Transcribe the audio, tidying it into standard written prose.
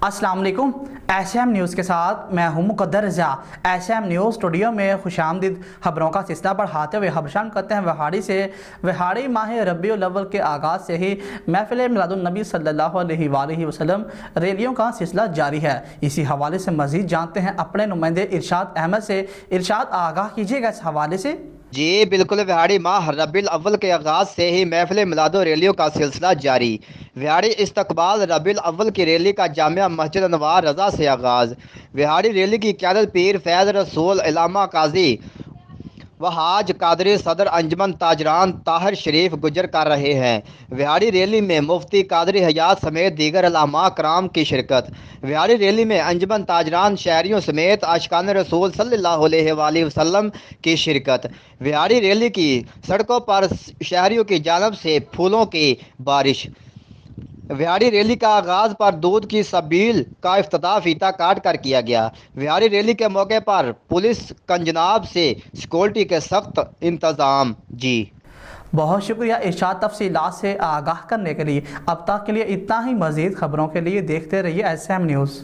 अस्सलाम वालेकुम। SM news के साथ मैं हूं मुकद्दर रज़ा। एसएम न्यूज़ स्टूडियो में खुशामदीद। खबरों का सिलसिला बढ़ाते हुए खबरशान करते हैं वहाड़ी से। वहाड़ी माह रबीउल के आगाज़ से ही महफिल मिलादुन्नबी सल्लल्लाहु अलैहि वसल्लम रैलियों का सिलसिला जारी है। इसी हवाले से मज़ीद जानते हैं अपने नुमाइंदे इरशाद अहमद से। इरशाद, आगाह कीजिएगा इस हवाले से। जी बिल्कुल, वहाड़ी माह रबीउल अव्वल के आगाज़ से ही महफिल मिलादो रैलियों का सिलसिला जारी। वहाड़ी इस्तकबाल रबीउल अव्वल की रैली का जामिया मस्जिद अनवार रज़ा से आगाज़। वहाड़ी रैली की क़यादत पीर फैज़ रसूल इलामा काजी वहाज कादरी सदर अंजमन ताजरान ताहिर शरीफ गुजर कर रहे हैं। वहाड़ी रैली में मुफ्ती कादरी हयात समेत दीगर उलमा कराम की शिरकत। वहाड़ी रैली में अंजमन ताजरान शहरियों समेत आशिकान रसूल सल्लल्लाहु अलैहि वसल्लम की शिरकत। वहाड़ी रैली की सड़कों पर शहरियों की जानब से फूलों की बारिश। वहाड़ी रैली का आगाज़ पर दूध की सबील का इफ्तिताह फीता काट कर किया गया। वहाड़ी रैली के मौके पर पुलिस कंजनाब से सिक्योरिटी के सख्त इंतज़ाम। जी बहुत शुक्रिया इरशाद, तफसीलात से आगाह करने के लिए। अब तक के लिए इतना ही। मज़ीद खबरों के लिए देखते रहिए एसएम न्यूज़।